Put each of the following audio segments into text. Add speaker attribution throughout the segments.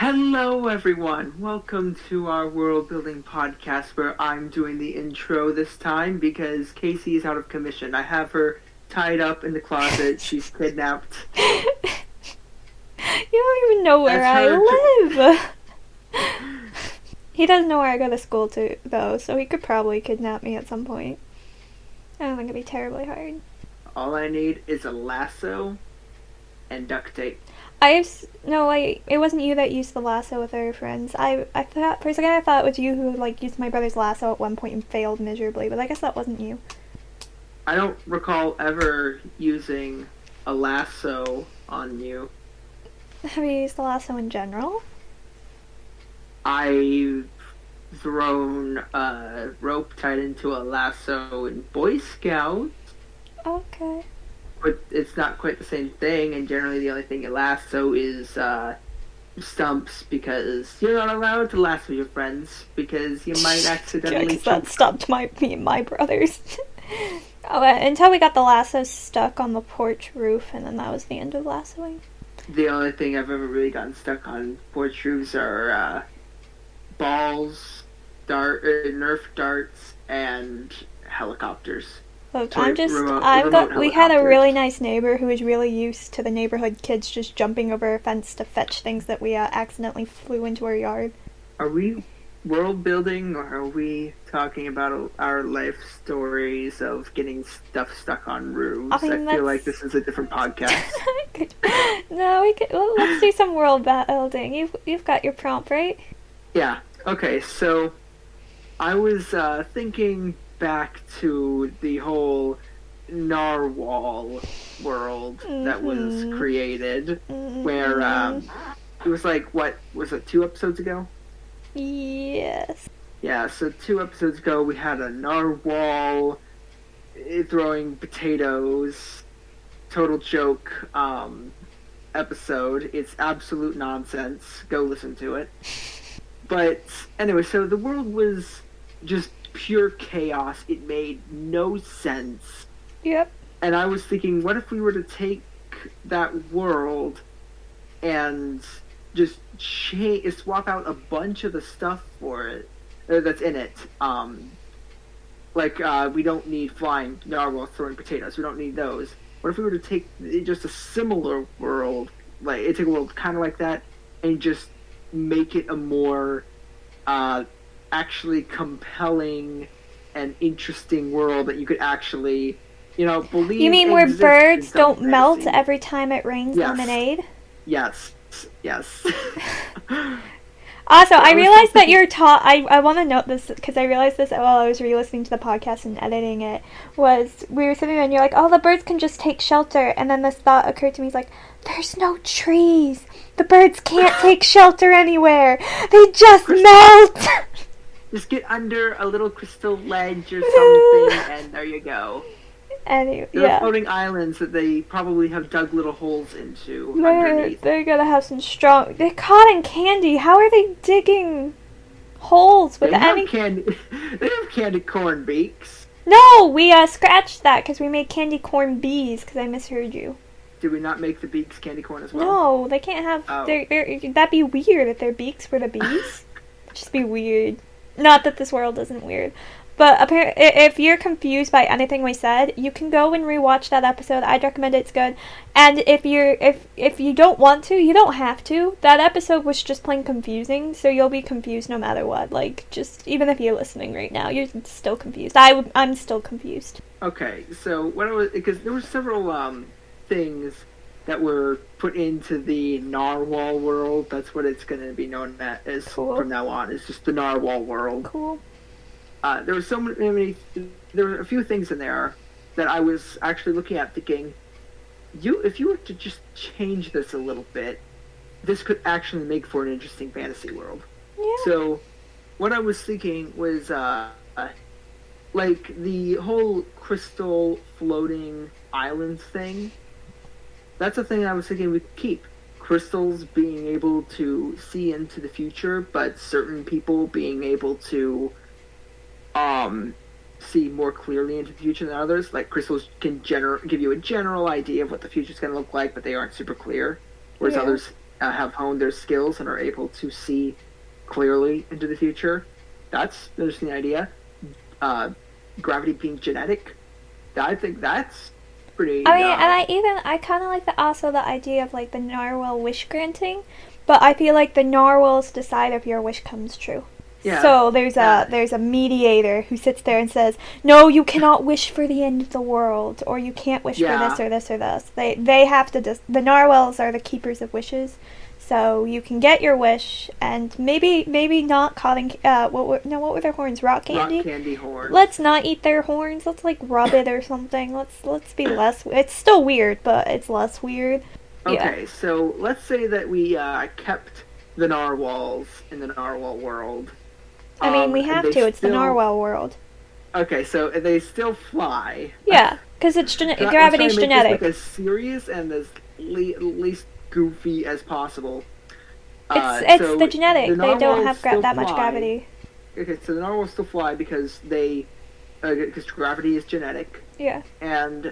Speaker 1: Hello, everyone. Welcome to our world building podcast where I'm doing the intro this time because Cassie is out of commission. I have her tied up in the closet. She's kidnapped.
Speaker 2: You don't even know where I live. He doesn't know where I go to school to, though, so he could probably kidnap me at some point. I don't think it'd be terribly hard.
Speaker 1: All I need is a lasso and duct tape.
Speaker 2: It wasn't you that used the lasso with our friends. I thought, for a second I thought it was you who, used my brother's lasso at one point and failed miserably, but I guess that wasn't you.
Speaker 1: I don't recall ever using a lasso on you.
Speaker 2: Have you used the lasso in general?
Speaker 1: I've thrown a rope tied into a lasso in Boy Scouts.
Speaker 2: Okay.
Speaker 1: But it's not quite the same thing, and generally the only thing you lasso is stumps, because you're not allowed to lasso your friends, because you might accidentally
Speaker 2: that stopped me and my brothers. Until we got the lasso stuck on the porch roof, and then that was the end of lassoing.
Speaker 1: The only thing I've ever really gotten stuck on porch roofs are balls, Nerf darts, and helicopters.
Speaker 2: Look, we had a really nice neighbor who was really used to the neighborhood kids just jumping over a fence to fetch things that we accidentally flew into our yard.
Speaker 1: Are we world building, or are we talking about our life stories of getting stuff stuck on roofs? I feel like this is a different podcast.
Speaker 2: No, let's do some world building. You've got your prompt, right?
Speaker 1: Yeah. Okay, so I was thinking back to the whole narwhal world that was created, where it was what was it, 2 episodes ago?
Speaker 2: Yes.
Speaker 1: Yeah, so 2 episodes ago we had a narwhal throwing potatoes, total joke episode. It's absolute nonsense. Go listen to it. But anyway, so the world was just pure chaos. It made no sense.
Speaker 2: Yep.
Speaker 1: And I was thinking, what if we were to take that world and just swap out a bunch of the stuff for it that's in it. We don't need flying narwhals throwing potatoes. We don't need those. What if we were to take just a similar world, take a world kind of like that, and just make it a more actually compelling and interesting world that you could actually, believe.
Speaker 2: You mean where birds don't melt every time it rains lemonade?
Speaker 1: Yes.
Speaker 2: Also, I realized that I want to note this because I realized this while I was re-listening to the podcast and editing it, was we were sitting there and you're like, oh, the birds can just take shelter, and then this thought occurred to me, there's no trees. The birds can't take shelter anywhere. They just melt.
Speaker 1: Just get under a little crystal ledge or something, and there you go.
Speaker 2: Anyway,
Speaker 1: They're floating islands that they probably have dug little holes into underneath.
Speaker 2: They're gonna have some strong... They're cotton candy. How are they digging holes with any...
Speaker 1: They have candy corn beaks.
Speaker 2: No, we scratched that because we made candy corn bees because I misheard you.
Speaker 1: Did we not make the beaks candy corn as well?
Speaker 2: No, they can't have... Oh. That'd be weird if their beaks were the bees. It'd just be weird. Not that this world isn't weird. But apparently, if you're confused by anything we said, you can go and rewatch that episode. I'd recommend it. It's good. And if you don't want to, you don't have to. That episode was just plain confusing, so you'll be confused no matter what. Just even if you're listening right now, you're still confused. I'm still confused.
Speaker 1: Okay, so because there were several things that were put into the narwhal world. That's what it's going to be known as from now on. It's just the narwhal world.
Speaker 2: Cool.
Speaker 1: There were a few things in there that I was actually looking at thinking, if you were to just change this a little bit, this could actually make for an interesting fantasy world.
Speaker 2: Yeah.
Speaker 1: So, what I was thinking was, the whole crystal floating islands thing, that's a thing I was thinking we could keep. Crystals being able to see into the future, but certain people being able to see more clearly into the future than others. Crystals can give you a general idea of what the future's going to look like, but they aren't super clear. Whereas others have honed their skills and are able to see clearly into the future. That's an interesting idea. Uh, Gravity being genetic, I think that's pretty.
Speaker 2: I mean, and I kind of like the idea of like the narwhal wish granting, but I feel like the narwhals decide if your wish comes true.
Speaker 1: Yeah.
Speaker 2: So there's a mediator who sits there and says, "No, you cannot wish for the end of the world, or you can't wish for this or this or this." They have to the narwhals are the keepers of wishes, so you can get your wish and maybe not cotton. What were their horns? Rock candy.
Speaker 1: Rock candy horns.
Speaker 2: Let's not eat their horns. Let's like rub it or something. Let's be less. It's still weird, but it's less weird.
Speaker 1: Okay,
Speaker 2: Yeah.
Speaker 1: so let's say that we kept the narwhals in the narwhal world.
Speaker 2: I mean, we have to. It's the narwhal world.
Speaker 1: Okay, so they still fly.
Speaker 2: Yeah, because it's gravity's genetic.
Speaker 1: This, like, as serious and as least goofy as possible.
Speaker 2: It's
Speaker 1: so
Speaker 2: the genetic. They don't have that much
Speaker 1: fly.
Speaker 2: gravity.
Speaker 1: Okay, so the narwhals still fly because because gravity is genetic.
Speaker 2: Yeah.
Speaker 1: And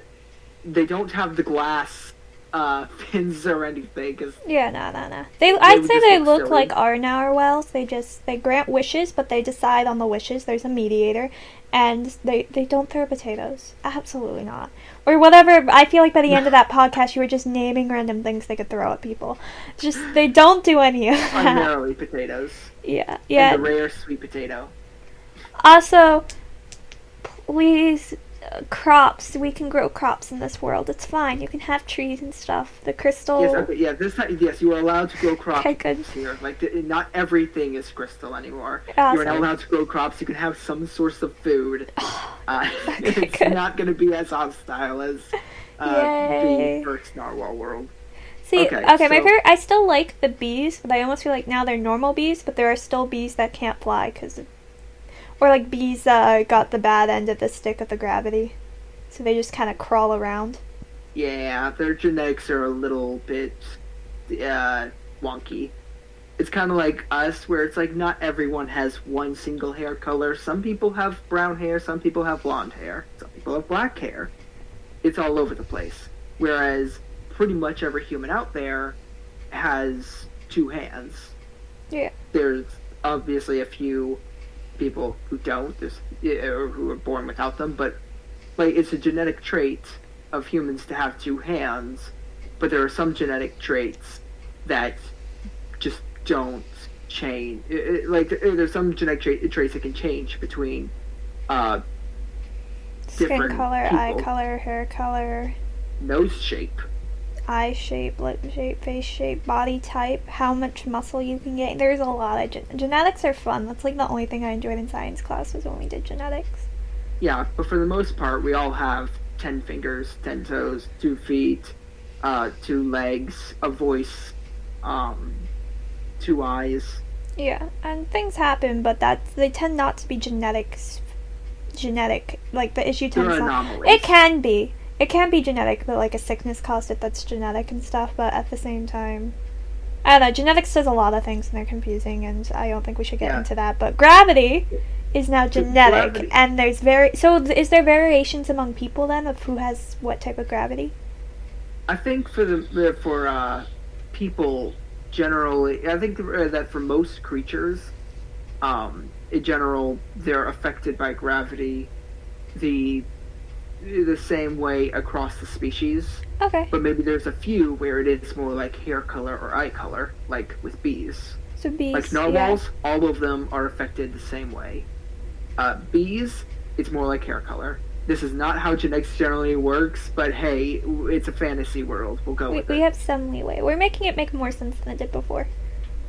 Speaker 1: they don't have the glass fins or anything. Cause
Speaker 2: yeah, no. I'd say they look
Speaker 1: silly.
Speaker 2: like our narwhals. They grant wishes, but they decide on the wishes. There's a mediator, and they don't throw potatoes. Absolutely not. Or whatever. I feel like by the end of that podcast, you were just naming random things they could throw at people. Just they don't do any of that.
Speaker 1: Primarily potatoes.
Speaker 2: Yeah.
Speaker 1: And the rare sweet potato.
Speaker 2: Also, please. Crops. We can grow crops in this world. It's fine. You can have trees and stuff. The crystal.
Speaker 1: Yes, okay, yeah. This time, yes, you are allowed to grow crops
Speaker 2: okay, good.
Speaker 1: here. Like, not everything is crystal anymore.
Speaker 2: Awesome.
Speaker 1: You're not allowed to grow crops. You can have some source of food.
Speaker 2: Okay,
Speaker 1: it's
Speaker 2: good.
Speaker 1: not going to be as hostile as the first narwhal world.
Speaker 2: See,
Speaker 1: okay,
Speaker 2: my favorite. I still like the bees, but I almost feel like now they're normal bees. But there are still bees that can't fly because of. Or like bees got the bad end of the stick of the gravity. So they just kind of crawl around.
Speaker 1: Yeah, their genetics are a little bit wonky. It's kind of like us, where it's like not everyone has one single hair color. Some people have brown hair, some people have blonde hair, some people have black hair. It's all over the place. Whereas pretty much every human out there has two hands.
Speaker 2: Yeah.
Speaker 1: There's obviously a few people who don't, or who are born without them, but like it's a genetic trait of humans to have two hands, but there are some genetic traits that just don't change. There's some genetic traits that can change between
Speaker 2: skin color,
Speaker 1: people.
Speaker 2: eye color, hair color,
Speaker 1: nose shape,
Speaker 2: eye shape, lip shape, face shape, body type, how much muscle you can get. There's a lot of genetics are fun. That's like the only thing I enjoyed in science class was when we did genetics.
Speaker 1: Yeah, but for the most part, we all have 10 fingers, 10 toes, 2 feet, 2 legs, a voice, 2 eyes.
Speaker 2: Yeah, and things happen, but they tend not to be genetic. Like the issue tends not. It can be. It can be genetic, but like a sickness caused it that's genetic and stuff, but at the same time, I don't know, genetics does a lot of things and they're confusing and I don't think we should get into that, but gravity is now genetic and there's is there variations among people then of who has what type of gravity?
Speaker 1: I think for people generally, I think that for most creatures, in general, they're affected by gravity the same way across the species.
Speaker 2: Okay.
Speaker 1: But maybe there's a few where it is more like hair color or eye color, like with bees.
Speaker 2: So bees,
Speaker 1: like narwhals, all of them are affected the same way. Bees, it's more like hair color. This is not how genetics generally works, but hey, it's a fantasy world. We'll go with it.
Speaker 2: We have some leeway. We're making it make more sense than it did before.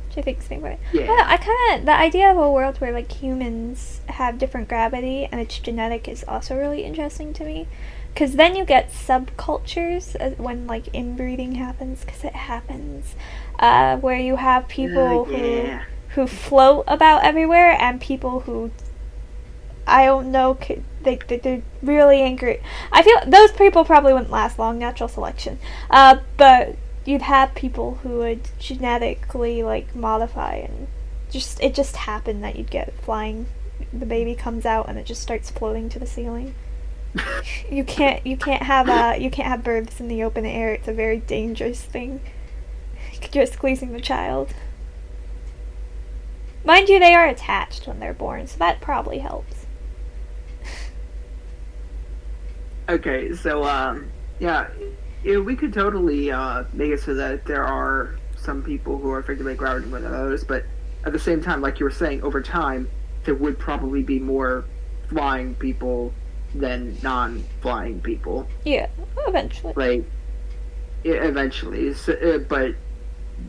Speaker 2: Which I think is the right.
Speaker 1: Yeah.
Speaker 2: The idea of a world where like humans have different gravity and it's genetic is also really interesting to me. Because then you get subcultures when like inbreeding happens, because it happens, where you have people who float about everywhere and people who, I don't know, they're really angry. I feel those people probably wouldn't last long, natural selection. But you'd have people who would genetically like modify and it just happened that you'd get flying. The baby comes out and it just starts floating to the ceiling. You can't have births in the open air. It's a very dangerous thing. just squeezing the child. Mind you, they are attached when they're born, so that probably helps.
Speaker 1: Okay, so yeah, we could totally make it so that there are some people who are affected by gravity more than others, but at the same time, like you were saying, over time there would probably be more flying people than non-flying people.
Speaker 2: Yeah, eventually.
Speaker 1: Like, eventually, but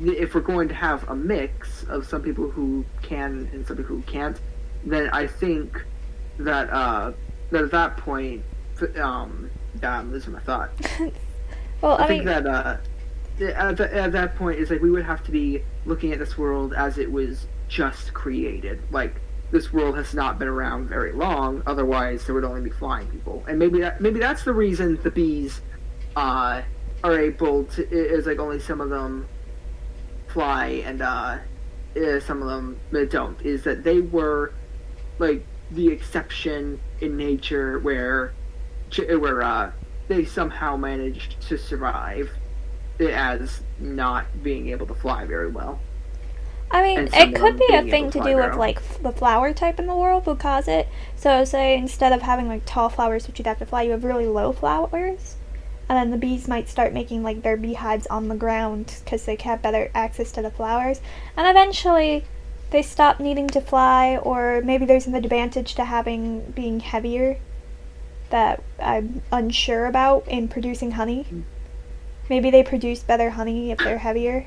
Speaker 1: if we're going to have a mix of some people who can and some people who can't, then I think that that at that point, I'm losing my thought.
Speaker 2: Well,
Speaker 1: I think that at that point, it's like we would have to be looking at this world as it was just created. Like, this world has not been around very long. Otherwise, there would only be flying people, and maybe that's the reason the bees are able to. Is like only some of them fly and some of them don't. Is that they were like the exception in nature where they somehow managed to survive as not being able to fly very well.
Speaker 2: I mean, it could be a thing to do with, like, the flower type in the world will cause it. So, say, instead of having, like, tall flowers which you'd have to fly, you have really low flowers. And then the bees might start making, like, their beehives on the ground because they have better access to the flowers. And eventually, they stop needing to fly, or maybe there's an advantage to being heavier that I'm unsure about in producing honey. Maybe they produce better honey if they're heavier.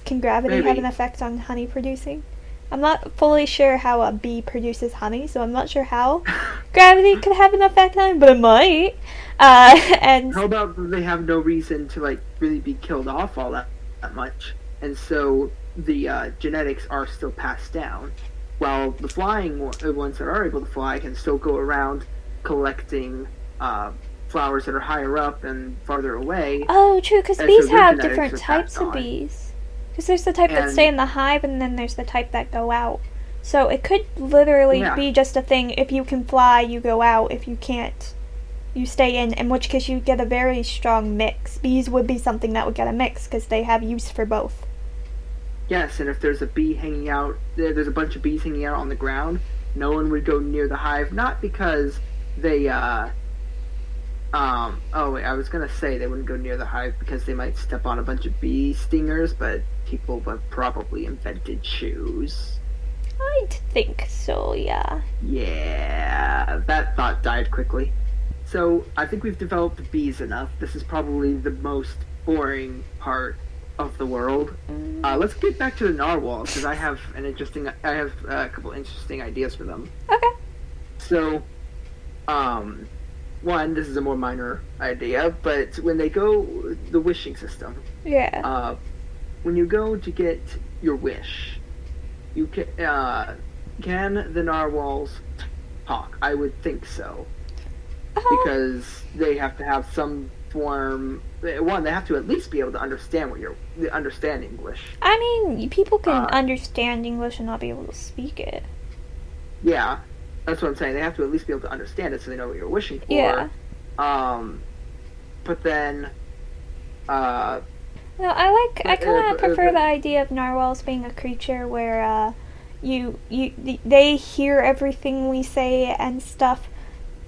Speaker 2: Can gravity have an effect on honey producing? I'm not fully sure how a bee produces honey, so I'm not sure how gravity could have an effect on it, but it might. And
Speaker 1: how about they have no reason to like really be killed off all that much, and so the genetics are still passed down, while the flying ones that are able to fly can still go around collecting flowers that are higher up and farther away.
Speaker 2: Oh, true, because bees have different types of bees. Because there's the type that stay in the hive, and then there's the type that go out. So it could literally be just a thing. If you can fly, you go out. If you can't, you stay in which case you get a very strong mix. Bees would be something that would get a mix, because they have use for both.
Speaker 1: Yes, and if there's a bee hanging out, there's a bunch of bees hanging out on the ground, no one would go near the hive, not because they, I was gonna say they wouldn't go near the hive because they might step on a bunch of bee stingers, but people have probably invented shoes.
Speaker 2: I'd think so, yeah.
Speaker 1: Yeah, that thought died quickly. So, I think we've developed bees enough. This is probably the most boring part of the world. Let's get back to the narwhals, because I have a couple interesting ideas for them.
Speaker 2: Okay.
Speaker 1: So, one, this is a more minor idea, but when they go, the wishing system.
Speaker 2: Yeah.
Speaker 1: When you go to get your wish, you can the narwhals talk? I would think so. Because they have to have some form. One, they have to at least be able to understand understand English.
Speaker 2: I mean, people can understand English and not be able to speak it.
Speaker 1: Yeah, that's what I'm saying. They have to at least be able to understand it so they know what you're wishing for.
Speaker 2: Yeah.
Speaker 1: But then,
Speaker 2: no, I kind of prefer the idea of narwhals being a creature where they hear everything we say and stuff,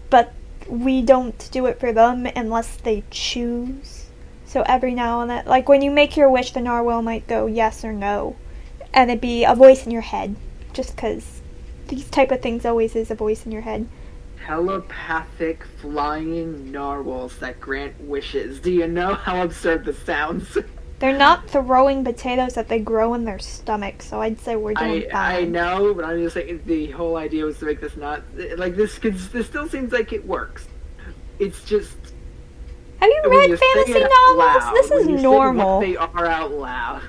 Speaker 2: but we don't do it for them unless they choose. So every now and then, like when you make your wish, the narwhal might go yes or no, and it'd be a voice in your head, just because these type of things always is a voice in your head.
Speaker 1: Telepathic flying narwhals that grant wishes. Do you know how absurd this sounds?
Speaker 2: They're not throwing potatoes that they grow in their stomach, so I'd say we're doing fine.
Speaker 1: I know, but I'm just saying the whole idea was to make this not like this. Cause this still seems like it works. It's just.
Speaker 2: Have you read fantasy novels? This is normal.
Speaker 1: They are out loud.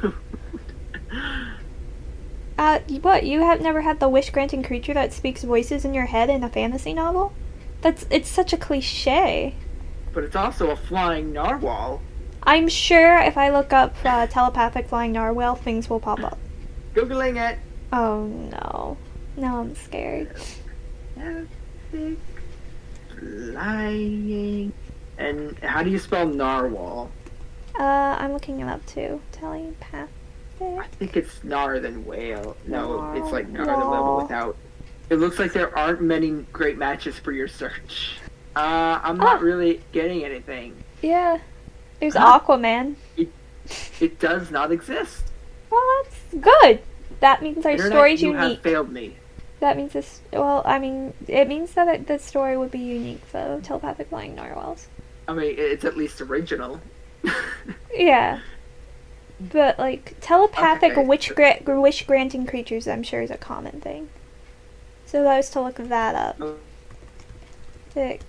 Speaker 2: What? You have never had the wish-granting creature that speaks voices in your head in a fantasy novel? It's such a cliche.
Speaker 1: But it's also a flying narwhal.
Speaker 2: I'm sure if I look up telepathic flying narwhal, things will pop up.
Speaker 1: Googling it.
Speaker 2: Oh no. Now I'm scared.
Speaker 1: Telepathic flying. And how do you spell narwhal?
Speaker 2: I'm looking it up too. Telepathic.
Speaker 1: I think it's Nar than Whale. No, it's like Nar the Whale
Speaker 2: Narwhal.
Speaker 1: without. It looks like there aren't many great matches for your search. I'm not really getting anything.
Speaker 2: Yeah. There's
Speaker 1: Huh?
Speaker 2: Aquaman.
Speaker 1: It does not exist.
Speaker 2: Well, that's good. That means our
Speaker 1: Internet,
Speaker 2: story's
Speaker 1: you
Speaker 2: unique.
Speaker 1: have failed me.
Speaker 2: That means this. Well, I mean, it means that the story would be unique. So telepathic flying narwhals.
Speaker 1: I mean, it's at least original.
Speaker 2: Yeah. But like telepathic
Speaker 1: Okay.
Speaker 2: wish granting creatures, I'm sure is a common thing. So I was to look that up.
Speaker 1: Oh.
Speaker 2: Thick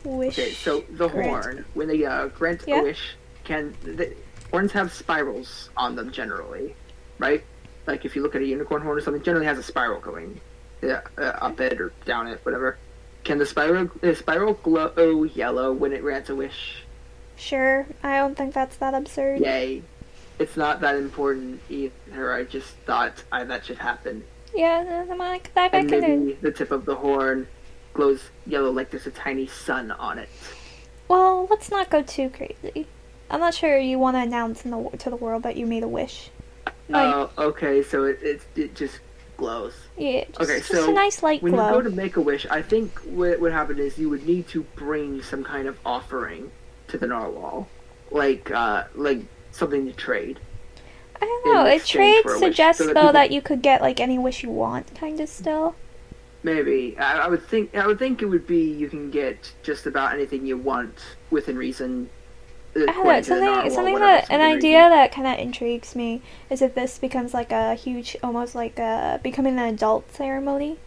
Speaker 2: wish.
Speaker 1: Okay, so the
Speaker 2: grant.
Speaker 1: horn, when they grant
Speaker 2: Yeah.
Speaker 1: a wish, horns have spirals on them generally, right? Like if you look at a unicorn horn or something, it generally has a spiral going up it or down it, whatever. Can the spiral glow yellow when it grants a wish?
Speaker 2: Sure, I don't think that's that absurd.
Speaker 1: Yay! It's not that important either. I just thought that should happen.
Speaker 2: Yeah, I'm like that
Speaker 1: And
Speaker 2: can
Speaker 1: maybe
Speaker 2: do.
Speaker 1: the tip of the horn glows yellow like there's a tiny sun on it.
Speaker 2: Well, let's not go too crazy. I'm not sure you want to announce to the world that you made a wish. Like,
Speaker 1: Oh, okay, so it just glows.
Speaker 2: yeah, just,
Speaker 1: Okay,
Speaker 2: just
Speaker 1: so
Speaker 2: a nice light
Speaker 1: when
Speaker 2: glow.
Speaker 1: you go to make a wish, I think what would happen is you would need to bring some kind of offering to the narwhal, like something to trade.
Speaker 2: I don't know.
Speaker 1: in
Speaker 2: It
Speaker 1: exchange
Speaker 2: trade
Speaker 1: for a wish,
Speaker 2: suggests
Speaker 1: so that
Speaker 2: though
Speaker 1: people-
Speaker 2: that you could get like any wish you want, kind of still.
Speaker 1: Maybe I would think it would be you can get just about anything you want within reason.
Speaker 2: I don't know.
Speaker 1: according to the narwhal,
Speaker 2: Something
Speaker 1: whatever,
Speaker 2: that an
Speaker 1: within
Speaker 2: idea
Speaker 1: reason.
Speaker 2: that kind of intrigues me is if this becomes like a huge, almost like becoming an adult ceremony.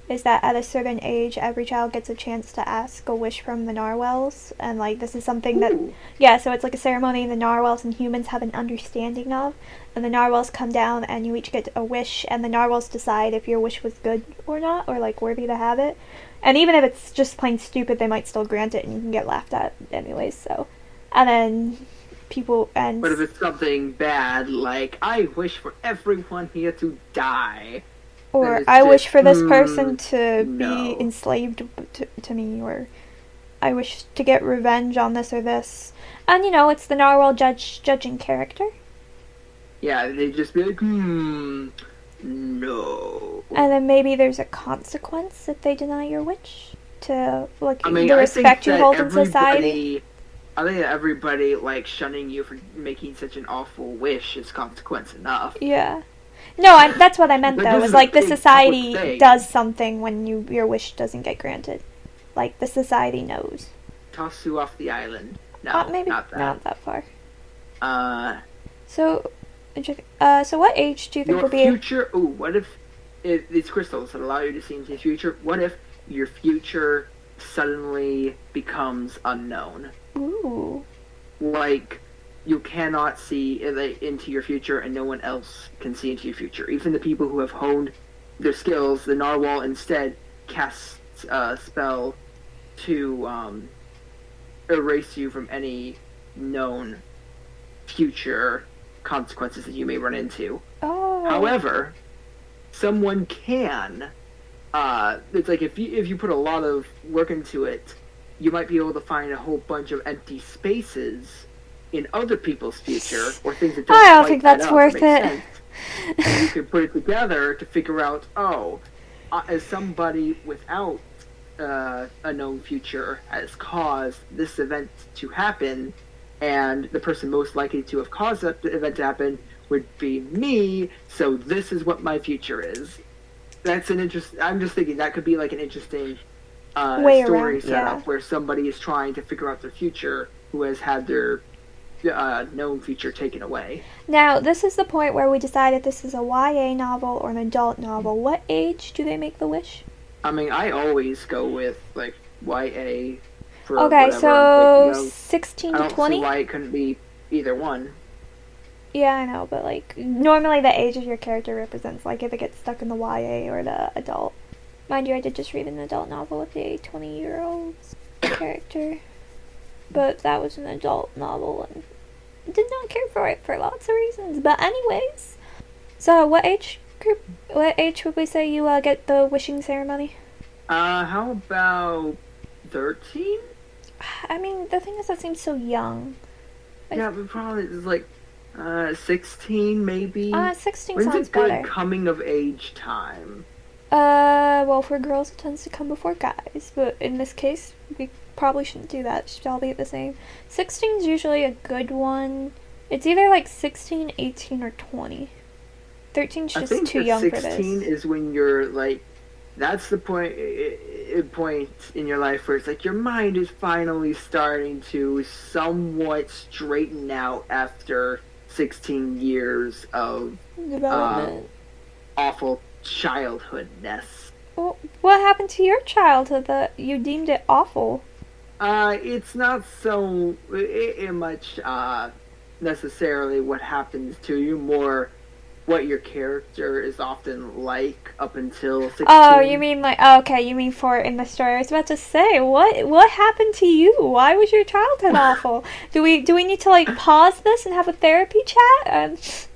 Speaker 2: Is that at a certain age, every child gets a chance to ask a wish from the narwhals, and like this is something that,
Speaker 1: Ooh.
Speaker 2: yeah. So it's like a ceremony the narwhals and humans have an understanding of, and the narwhals come down, and you each get a wish, and the narwhals decide if your wish was good or not, or like worthy to have it. And even if it's just plain stupid, they might still grant it, and you can get laughed at anyways. So, and then people and
Speaker 1: But if it's something bad, like I wish for everyone here to die.
Speaker 2: or
Speaker 1: it's
Speaker 2: I wish
Speaker 1: just,
Speaker 2: for this person to
Speaker 1: no.
Speaker 2: be enslaved to me, or I wish to get revenge on this or this. And you know, it's the narwhal judging character.
Speaker 1: Yeah, they'd just be like, no.
Speaker 2: And then maybe there's a consequence if they deny your wish to like
Speaker 1: I mean,
Speaker 2: the
Speaker 1: I
Speaker 2: respect
Speaker 1: think
Speaker 2: you
Speaker 1: that
Speaker 2: hold in society.
Speaker 1: I think that everybody like shunning you for making such an awful wish is consequence enough.
Speaker 2: Yeah. No, that's what I meant
Speaker 1: But
Speaker 2: though.
Speaker 1: this
Speaker 2: Was
Speaker 1: is
Speaker 2: like
Speaker 1: a
Speaker 2: the
Speaker 1: big
Speaker 2: society
Speaker 1: public thing.
Speaker 2: does something when your wish doesn't get granted. Like the society knows.
Speaker 1: Toss you off the island. No,
Speaker 2: Maybe
Speaker 1: not that.
Speaker 2: not that far.
Speaker 1: Uh,
Speaker 2: So, so what age do you think
Speaker 1: your
Speaker 2: will be?
Speaker 1: future. Ooh, what if these crystals that allow you to see into the future? What if your future suddenly becomes unknown?
Speaker 2: Ooh.
Speaker 1: Like you cannot see into your future, and no one else can see into your future. Even the people who have honed their skills, the narwhal instead casts a spell to erase you from any known future consequences that you may run into.
Speaker 2: Oh.
Speaker 1: However, someone can. It's like if you put a lot of work into it, you might be able to find a whole bunch of empty spaces in other people's future or things that don't
Speaker 2: I don't
Speaker 1: quite
Speaker 2: think that's
Speaker 1: add up,
Speaker 2: worth
Speaker 1: make
Speaker 2: it.
Speaker 1: sense. And you could put it together to figure out, as somebody without a known future has caused this event to happen, and the person most likely to have caused that event to happen would be me, so this is what my future is. That's an I'm just thinking that could be like an interesting
Speaker 2: Way
Speaker 1: story
Speaker 2: around,
Speaker 1: setup
Speaker 2: yeah.
Speaker 1: where somebody is trying to figure out their future who has had their known future taken away.
Speaker 2: Now, this is the point where we decide if this is a YA novel or an adult novel. What age do they make the wish?
Speaker 1: I mean, I always go with like YA for
Speaker 2: Okay,
Speaker 1: whatever.
Speaker 2: so
Speaker 1: Like,
Speaker 2: 16
Speaker 1: I
Speaker 2: to
Speaker 1: don't see
Speaker 2: 20?
Speaker 1: why it couldn't be either one.
Speaker 2: Yeah, I know, but like normally the age of your character represents like if it gets stuck in the YA or the adult. Mind you, I did just read an adult novel with a 20-year-old character, but that was an adult novel and did not care for it for lots of reasons. But anyways, so what age would we say you get the wishing ceremony?
Speaker 1: How about 13?
Speaker 2: I mean, the thing is that seems so young.
Speaker 1: Yeah, but the problem is like 16 maybe.
Speaker 2: 16
Speaker 1: When's a
Speaker 2: sounds
Speaker 1: good
Speaker 2: better.
Speaker 1: coming of age time?
Speaker 2: Well, for girls, it tends to come before guys, but in this case, we probably shouldn't do that. It should all be the same. 16 is usually a good one. It's either like 16, 18, or 20. 13 is
Speaker 1: I
Speaker 2: just
Speaker 1: think
Speaker 2: too
Speaker 1: that
Speaker 2: young for
Speaker 1: 16
Speaker 2: this.
Speaker 1: is when you're like, that's the point in your life where it's like your mind is finally starting to somewhat straighten out after 16 years of uh,
Speaker 2: Development.
Speaker 1: awful childhoodness.
Speaker 2: Well, what happened to your childhood that you deemed it awful?
Speaker 1: It's not so much necessarily what happens to you, more what your character is often like up until
Speaker 2: Oh, you
Speaker 1: 16.
Speaker 2: mean like oh, okay? You mean for in the story? I was about to say what happened to you? Why was your childhood awful? Do we need to like pause this and have a therapy chat?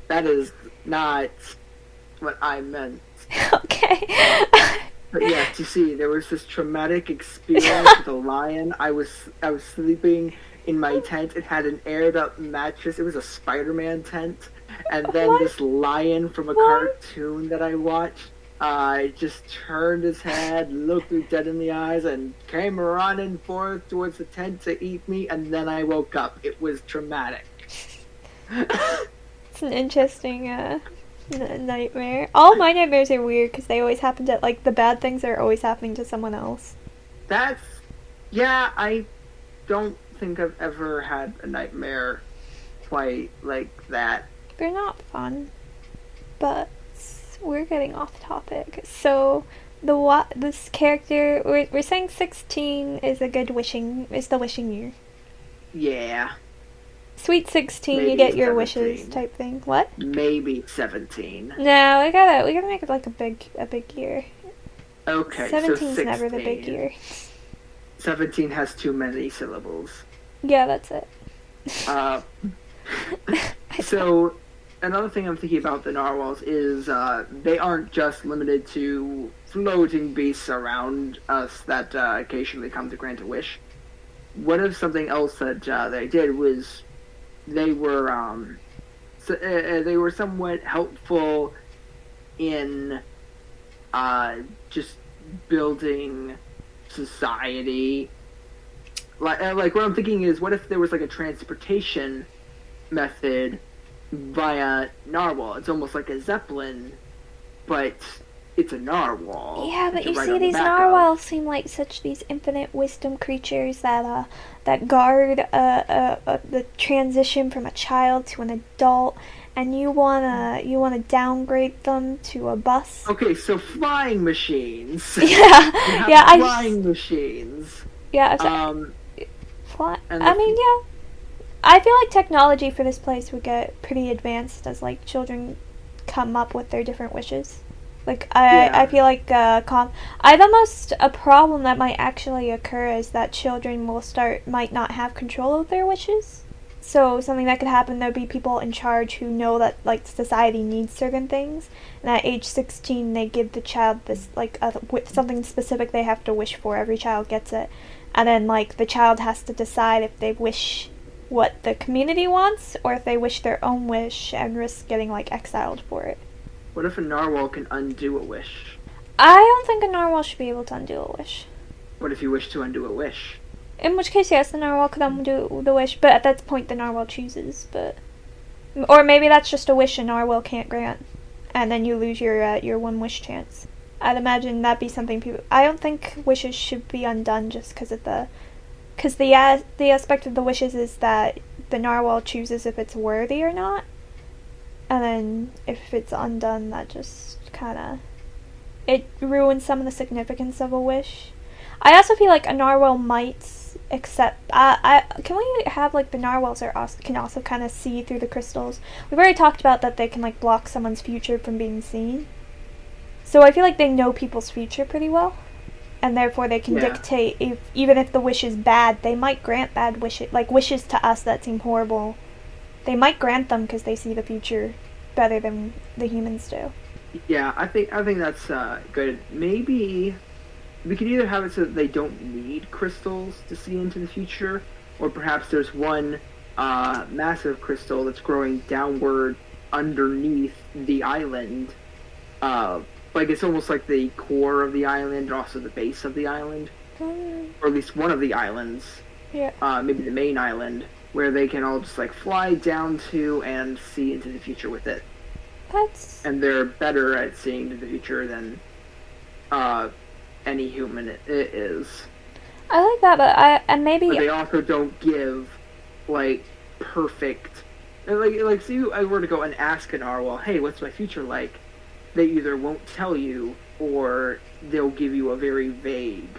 Speaker 1: That is not what I meant.
Speaker 2: Okay.
Speaker 1: But yes, you see, there was this traumatic experience with a lion. I was sleeping in my tent. It had an aired up mattress. It was a Spider-Man tent. And then
Speaker 2: What?
Speaker 1: this lion from a
Speaker 2: What?
Speaker 1: cartoon that I watched just turned his head, looked me dead in the eyes, and came running forth towards the tent to eat me. And then I woke up. It was traumatic.
Speaker 2: It's an interesting nightmare. All my nightmares are weird because they always happen to like the bad things are always happening to someone else.
Speaker 1: That's yeah. I don't think I've ever had a nightmare quite like that.
Speaker 2: They're not fun, but we're getting off topic. So this character we're saying 16 is a good the wishing year.
Speaker 1: Yeah,
Speaker 2: Sweet 16, you
Speaker 1: maybe
Speaker 2: get your wishes
Speaker 1: 17.
Speaker 2: type thing. What?
Speaker 1: Maybe 17.
Speaker 2: No, we gotta make it like a big year.
Speaker 1: Okay, so
Speaker 2: 17's never the big
Speaker 1: 16.
Speaker 2: year.
Speaker 1: 17 has too many syllables.
Speaker 2: Yeah, that's it.
Speaker 1: Uh, so another thing I'm thinking about the narwhals is they aren't just limited to floating beasts around us that occasionally come to grant a wish. What if something else that they did was they were they were somewhat helpful in just building society. Like what I'm thinking is, what if there was like a transportation method via narwhal? It's almost like a zeppelin, but it's a narwhal.
Speaker 2: Yeah, but
Speaker 1: that
Speaker 2: you
Speaker 1: ride
Speaker 2: see,
Speaker 1: on the
Speaker 2: these
Speaker 1: back of.
Speaker 2: narwhals seem like such these infinite wisdom creatures that guard the transition from a child to an adult, and you wanna downgrade them to a bus.
Speaker 1: Okay, so flying machines.
Speaker 2: Yeah,
Speaker 1: We have
Speaker 2: yeah,
Speaker 1: flying machines.
Speaker 2: yeah.
Speaker 1: Um, and
Speaker 2: I mean, yeah. I feel like technology for this place would get pretty advanced as like children come up with their different wishes. Like I
Speaker 1: yeah.
Speaker 2: feel like a problem that might actually occur is that children might not have control of their wishes. So something that could happen, there'd be people in charge who know that like society needs certain things, and at age 16 they give the child this like something specific they have to wish for. Every child gets it, and then like the child has to decide if they wish what the community wants or if they wish their own wish and risk getting like exiled for it.
Speaker 1: What if a narwhal can undo a wish?
Speaker 2: I don't think a narwhal should be able to undo a wish.
Speaker 1: What if you wish to undo a wish?
Speaker 2: In which case, yes, the narwhal could undo the wish, but at that point, the narwhal chooses. Or maybe that's just a wish a narwhal can't grant, and then you lose your one wish chance. I'd imagine that'd be something people. I don't think wishes should be undone just because the aspect of the wishes is that the narwhal chooses if it's worthy or not, and then if it's undone, that just kind of it ruins some of the significance of a wish. I also feel like a narwhal might accept. Can we have like the narwhals can also kind of see through the crystals? We've already talked about that they can like block someone's future from being seen. So I feel like they know people's future pretty well, and therefore they can dictate even if the wish is bad, they might grant bad wishes, like wishes to us that seem horrible. They might grant them because they see the future better than the humans do.
Speaker 1: Yeah, I think that's good. Maybe we could either have it so that they don't need crystals to see into the future, or perhaps there's one massive crystal that's growing downward underneath the island. Like it's almost like the core of the island, and also the base of the island, or at least one of the islands.
Speaker 2: Yeah.
Speaker 1: Maybe the main island, where they can all just like fly down to and see into the future with it. And they're better at seeing into the future than any human is.
Speaker 2: I like that, but maybe.
Speaker 1: But they also don't give like perfect. Like, see, I were to go and ask a narwhal, "Hey, what's my future like?" They either won't tell you, or they'll give you a very vague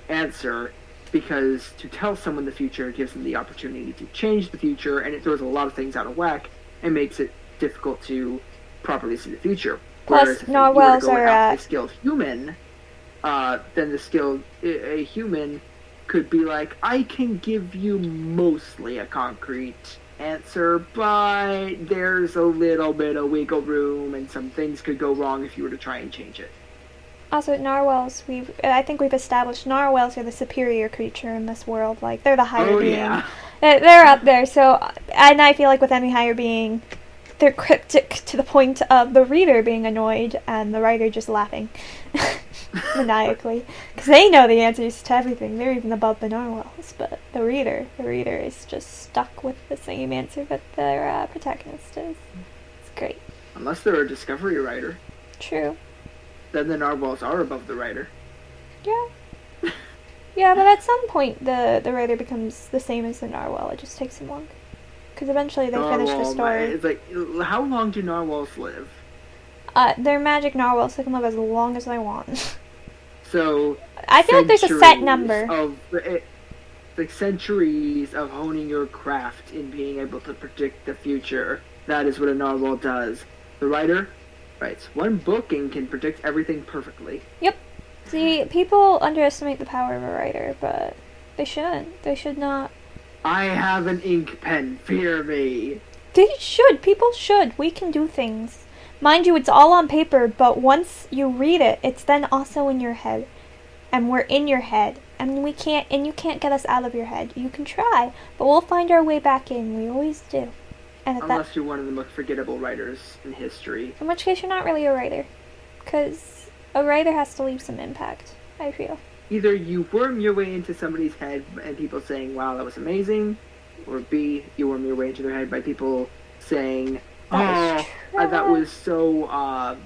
Speaker 1: answer, because to tell someone the future gives them the opportunity to change the future, and it throws a lot of things out of whack and makes it difficult to properly see the future.
Speaker 2: Plus,
Speaker 1: whereas if
Speaker 2: narwhals
Speaker 1: you were to go
Speaker 2: are
Speaker 1: a skilled human, then a human could be like, I can give you mostly a concrete answer, but there's a little bit of wiggle room, and some things could go wrong if you were to try and change it.
Speaker 2: Also, narwhals, I think we've established narwhals are the superior creature in this world. Like, they're the higher being.
Speaker 1: Yeah.
Speaker 2: They're up there, so, and I feel like with any higher being, they're cryptic to the point of the reader being annoyed and the writer just laughing maniacally. Because they know the answers to everything. They're even above the narwhals, but the reader is just stuck with the same answer that their protagonist is. It's great.
Speaker 1: Unless they're a discovery writer.
Speaker 2: True.
Speaker 1: Then the narwhals are above the writer.
Speaker 2: Yeah. Yeah, but at some point the writer becomes the same as the narwhal. It just takes him longer. Because eventually they finish the story.
Speaker 1: It's like, how long do narwhals live?
Speaker 2: They're magic narwhals. They can live as long as they want.
Speaker 1: So
Speaker 2: I feel like there's a set number.
Speaker 1: Like centuries of honing your craft in being able to predict the future. That is what a narwhal does. The writer writes one book and can predict everything perfectly.
Speaker 2: Yep. See, people underestimate the power of a writer, but they shouldn't. They should not.
Speaker 1: I have an ink pen, fear me.
Speaker 2: They should. People should. We can do things. Mind you, it's all on paper, but once you read it, it's then also in your head. And we're in your head. And you can't get us out of your head. You can try, but we'll find our way back in. We always do. And
Speaker 1: unless you're one of the most forgettable writers in history.
Speaker 2: In which case you're not really a writer. Because a writer has to leave some impact, I feel.
Speaker 1: Either you worm your way into somebody's head and people saying, wow, that was amazing, or B, you worm your way into their head by people saying, that was so,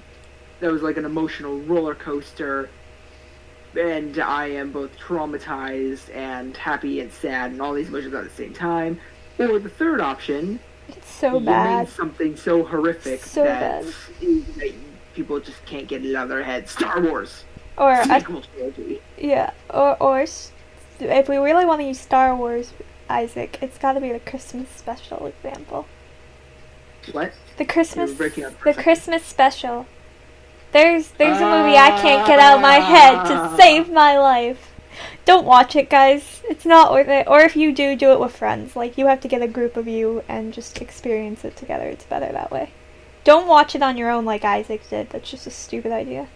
Speaker 1: that was like an emotional roller coaster, and I am both traumatized and happy and sad and all these emotions at the same time. Or the third option,
Speaker 2: it's so
Speaker 1: you
Speaker 2: bad.
Speaker 1: made something so horrific that people just can't get it out of their head. Star Wars!
Speaker 2: Or
Speaker 1: yeah,
Speaker 2: or if we really want to use Star Wars, Isaac, it's got to be the Christmas special example.
Speaker 1: What?
Speaker 2: The Christmas special. There's a movie I can't get out of my head to save my life. Don't watch it, guys. It's not worth it. Or if you do it with friends. Like, you have to get a group of you and just experience it together. It's better that way. Don't watch it on your own like Isaac did. That's just a stupid idea.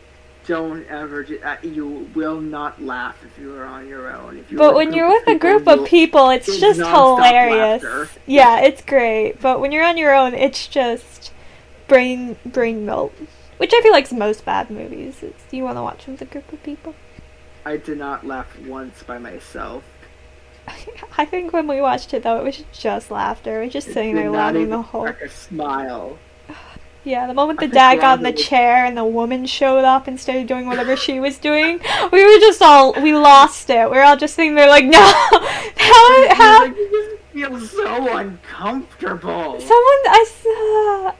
Speaker 1: Don't ever you will not laugh if you are on your own.
Speaker 2: But when you're with a group of people, it's just hilarious. Yeah, it's great. But when you're on your own, it's just brain melt. Which I feel like is most bad movies. You want to watch them with a group of people.
Speaker 1: I did not laugh once by myself.
Speaker 2: I think when we watched it, though, it was just laughter. We were just sitting there laughing the whole...
Speaker 1: Like a smile.
Speaker 2: Yeah, the moment the dad got in the chair and the woman showed up and started doing whatever she was doing, we lost it. We were all just sitting there like, no! How?
Speaker 1: You feel so uncomfortable.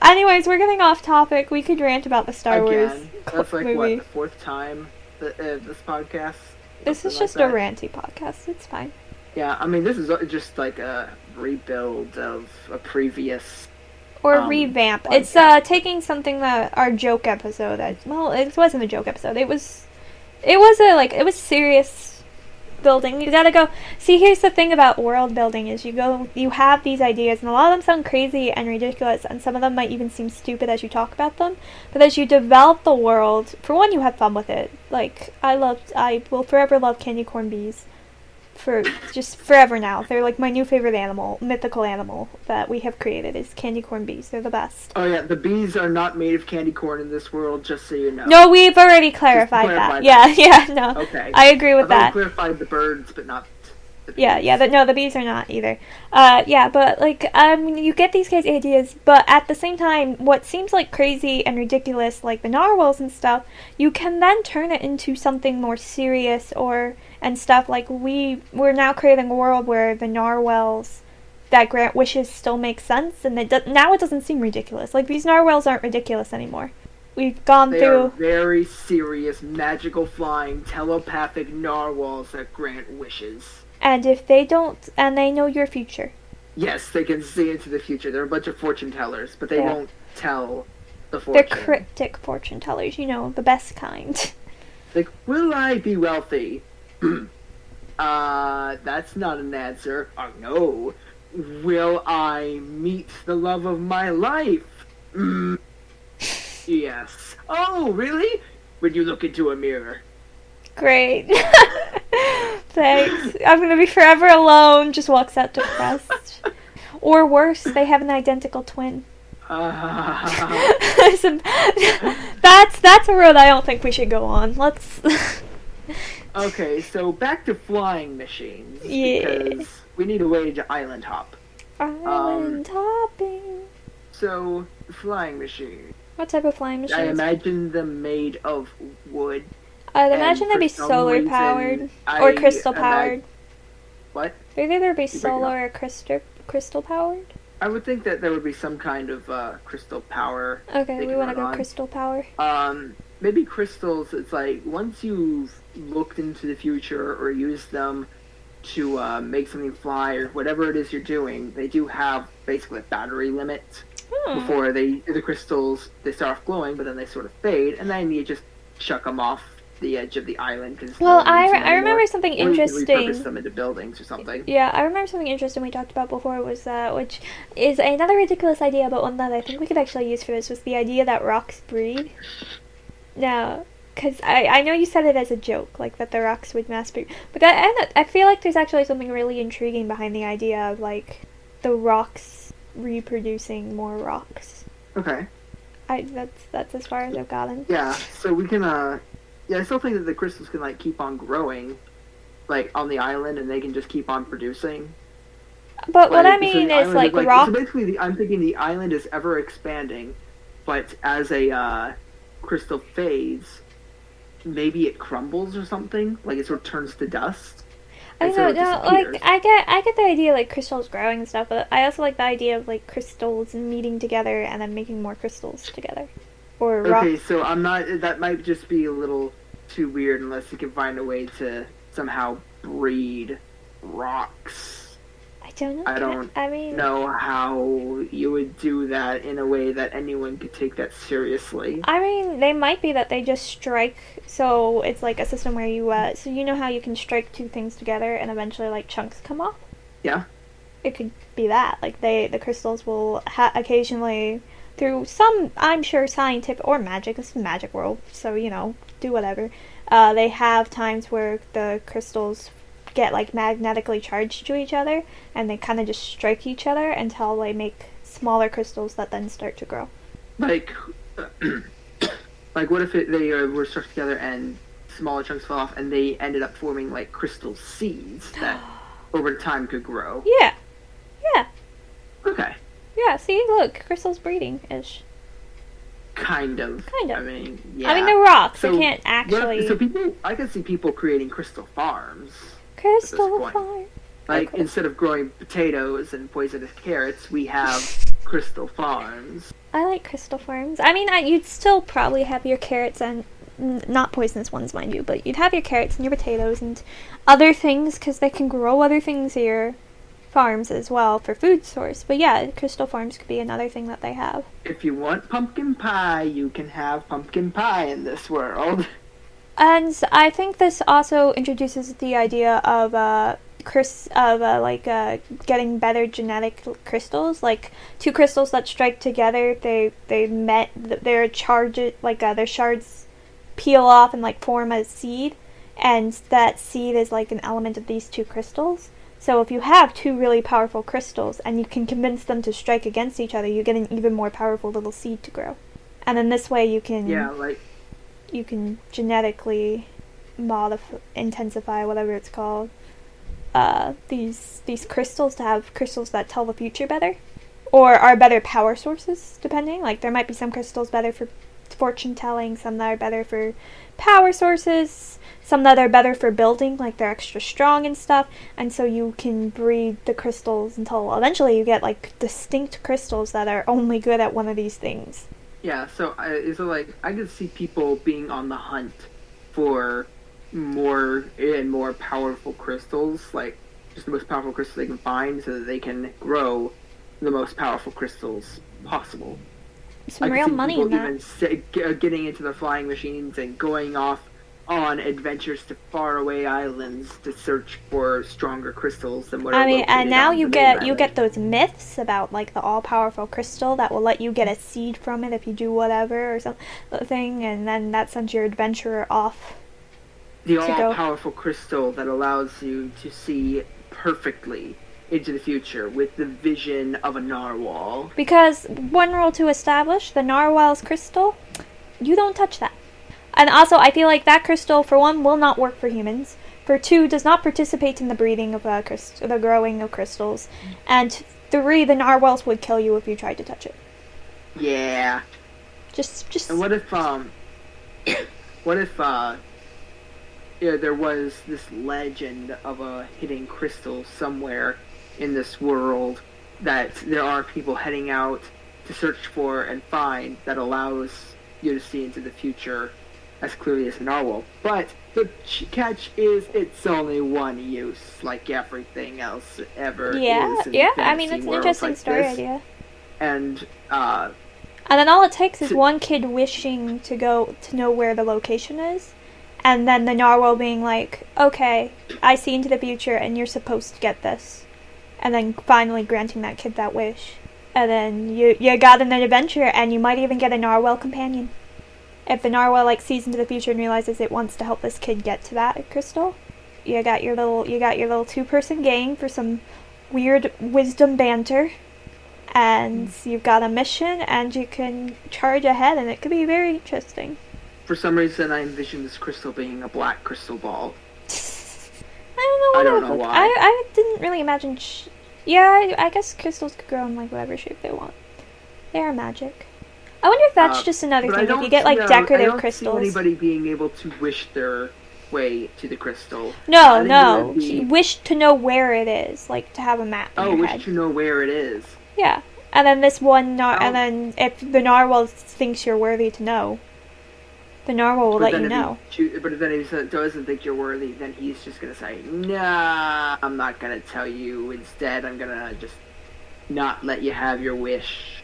Speaker 2: Anyways, we're getting off topic. We could rant about the Star Wars
Speaker 1: That's like,
Speaker 2: movie.
Speaker 1: What, the fourth time this podcast?
Speaker 2: This is just a ranty podcast. It's fine.
Speaker 1: Yeah, I mean, this is just like a rebuild of a previous...
Speaker 2: Or revamp. Podcast. It's taking something that our joke episode. It wasn't a joke episode. It was serious building. You gotta go. See, here's the thing about world building is you have these ideas, and a lot of them sound crazy and ridiculous, and some of them might even seem stupid as you talk about them. But as you develop the world, for one, you have fun with it. Like I will forever love candy corn bees. for just forever now. They're like my new favorite animal, mythical animal that we have created is candy corn bees. They're the best.
Speaker 1: Oh yeah, the bees are not made of candy corn in this world, just so you know.
Speaker 2: No, we've already clarified that. Yeah, no.
Speaker 1: Okay.
Speaker 2: I agree with that.
Speaker 1: I clarified the birds, but not the bees.
Speaker 2: Yeah, the bees are not either. Yeah, but like, you get these guys' ideas, but at the same time, what seems like crazy and ridiculous, like the narwhals and stuff, you can then turn it into something more serious and stuff. Like we're now creating a world where the narwhals that grant wishes still make sense, and now it doesn't seem ridiculous. Like these narwhals aren't ridiculous anymore. We've gone through.
Speaker 1: They are very serious, magical, flying, telepathic narwhals that grant wishes.
Speaker 2: And if they don't, and they know your future.
Speaker 1: Yes, they can see into the future. They're a bunch of fortune tellers, but they won't tell the fortune.
Speaker 2: They're cryptic fortune tellers, the best kind.
Speaker 1: Like, will I be wealthy? That's not an answer. Oh, no. Will I meet the love of my life? Yes. Oh, really? When you look into a mirror.
Speaker 2: Great. Thanks. I'm gonna be forever alone. Just walks out depressed. Or worse, they have an identical twin. That's a road I don't think we should go on. Let's.
Speaker 1: Okay, so back to flying machines.
Speaker 2: Yeah.
Speaker 1: Because we need a way to island hop.
Speaker 2: Island hopping.
Speaker 1: So, flying machine.
Speaker 2: What type of flying machines?
Speaker 1: I imagine them made of wood.
Speaker 2: I'd imagine they'd be solar powered or crystal powered.
Speaker 1: What?
Speaker 2: They'd either be solar or crystal powered.
Speaker 1: I would think that there would be some kind of crystal power.
Speaker 2: Okay, we want to go crystal power.
Speaker 1: Maybe crystals. It's like once you've looked into the future or used them to make something fly or whatever it is you're doing, they do have basically a battery limit. Before the crystals, they start off glowing, but then they sort of fade, and then you just chuck them off the edge of the island.
Speaker 2: Well, I remember something interesting.
Speaker 1: Or you can repurpose them into buildings or something.
Speaker 2: Yeah, I remember something interesting we talked about before was which is another ridiculous idea, but one that I think we could actually use for this was the idea that rocks breed. Now, because I know you said it as a joke, like that the rocks would mass breed, but I feel like there's actually something really intriguing behind the idea of like the rocks reproducing more rocks.
Speaker 1: Okay.
Speaker 2: That's as far as I've gotten.
Speaker 1: Yeah, so we can I still think that the crystals can like keep on growing, like on the island, and they can just keep on producing.
Speaker 2: But what I mean is like rock.
Speaker 1: So basically, I'm thinking the island is ever expanding, but as a crystal fades, maybe it crumbles or something. Like it sort of turns to dust.
Speaker 2: I don't know, like I get the idea like crystals growing and stuff, but I also like the idea of like crystals meeting together and then making more crystals together. Or rock.
Speaker 1: Okay, so that might just be a little too weird unless you can find a way to somehow breed rocks. I don't know how you would do that in a way that anyone could take that seriously.
Speaker 2: I mean, they might be that they just strike, so it's like a system where you, so you know how you can strike two things together and eventually like chunks come off?
Speaker 1: Yeah.
Speaker 2: It could be that. Like the crystals will occasionally, through some, I'm sure, scientific or magic, this is the magic world, so do whatever. They have times where the crystals get like magnetically charged to each other and they kind of just strike each other until they make smaller crystals that then start to grow.
Speaker 1: Like what if they were stuck together and smaller chunks fell off and they ended up forming like crystal seeds that over time could grow?
Speaker 2: Yeah.
Speaker 1: Okay.
Speaker 2: Yeah, see, look, crystals breeding-ish.
Speaker 1: Kind of.
Speaker 2: I
Speaker 1: mean, yeah.
Speaker 2: I mean, they're rocks. They can't actually...
Speaker 1: I can see people creating crystal farms.
Speaker 2: Crystal farm.
Speaker 1: Like, instead of growing potatoes and poisonous carrots, we have crystal farms.
Speaker 2: I like crystal farms. I mean, you'd still probably have your carrots and... not poisonous ones, mind you, but you'd have your carrots and your potatoes and other things, because they can grow other things here. Farms as well for food source, but yeah, crystal farms could be another thing that they have.
Speaker 1: If you want pumpkin pie, you can have pumpkin pie in this world.
Speaker 2: And I think this also introduces the idea of getting better genetic crystals, like two crystals that strike together, they met their charge, like their shards peel off and like form a seed. and that seed is like an element of these two crystals. So if you have two really powerful crystals and you can convince them to strike against each other, you get an even more powerful little seed to grow. And then this way you can you can genetically intensify, whatever it's called, these crystals to have crystals that tell the future better, or are better power sources, depending. Like there might be some crystals better for fortune telling, some that are better for power sources, some that are better for building, like they're extra strong and stuff. And so you can breed the crystals until eventually you get like distinct crystals that are only good at one of these things.
Speaker 1: Yeah, so I could see people being on the hunt for more and more powerful crystals, like just the most powerful crystals they can find, so that they can grow the most powerful crystals possible.
Speaker 2: Some real money in that.
Speaker 1: Even getting into the flying machines and going off on adventures to faraway islands to search for stronger crystals than what.
Speaker 2: I mean, and now you get those myths about like the all-powerful crystal that will let you get a seed from it if you do whatever or something, and then that sends your adventurer off.
Speaker 1: The all-powerful crystal that allows you to see perfectly into the future with the vision of a narwhal.
Speaker 2: Because one rule to establish, the narwhal's crystal, you don't touch that. And also, I feel like that crystal, for one, will not work for humans. For two, does not participate in the breeding of the growing of crystals. And three, the narwhals would kill you if you tried to touch it.
Speaker 1: Yeah.
Speaker 2: Just.
Speaker 1: And what if there was this legend of a hidden crystal somewhere in this world that there are people heading out to search for and find, that allows you to see into the future as clearly as a narwhal. But the catch is it's only one use, like everything else ever is.
Speaker 2: Yeah. I mean, it's an interesting story idea.
Speaker 1: And
Speaker 2: then all it takes is one kid wishing to know where the location is, and then the narwhal being like, okay, I see into the future and you're supposed to get this. And then finally granting that kid that wish. And then you got an adventure, and you might even get a narwhal companion. If the narwhal like sees into the future and realizes it wants to help this kid get to that crystal, you got your little two-person gang for some weird wisdom banter. And you've got a mission, and you can charge ahead, and it could be very interesting.
Speaker 1: For some reason, I envision this crystal being a black crystal ball.
Speaker 2: I don't know why. I didn't really imagine. I guess crystals could grow in like whatever shape they want. They are magic. I wonder if that's just another thing. If you get like decorative crystals.
Speaker 1: I don't see anybody being able to wish their way to the crystal.
Speaker 2: No. Wish to know where it is, like to have a map.
Speaker 1: Wish to know where it is.
Speaker 2: Yeah, and then this one, and then if the narwhal thinks you're worthy to know, the narwhal will let you know.
Speaker 1: But then if he doesn't think you're worthy, then he's just going to say, nah, I'm not going to tell you. Instead, I'm going to just not let you have your wish.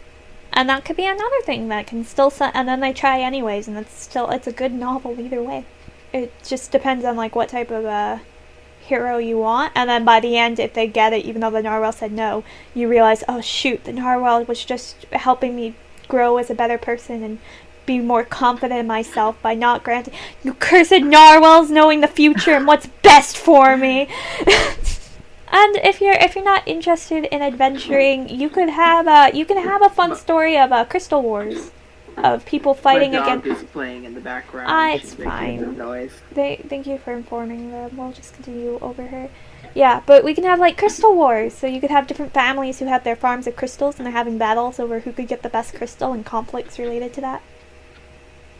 Speaker 2: And that could be another thing that can still and then they try anyways, and it's a good novel either way. It just depends on like what type of hero you want, and then by the end, if they get it, even though the narwhal said no, you realize, oh shoot, the narwhal was just helping me grow as a better person and be more confident in myself by not granting you cursed narwhals knowing the future and what's best for me. And if you're not interested in adventuring, you could have a fun story of Crystal Wars, of people fighting against.
Speaker 1: My dog is playing in the background.
Speaker 2: It's fine.
Speaker 1: Noise.
Speaker 2: Thank you for informing them. We'll just continue over her. Yeah, but we can have like Crystal Wars, so you could have different families who have their farms of crystals and they're having battles over who could get the best crystal and conflicts related to that.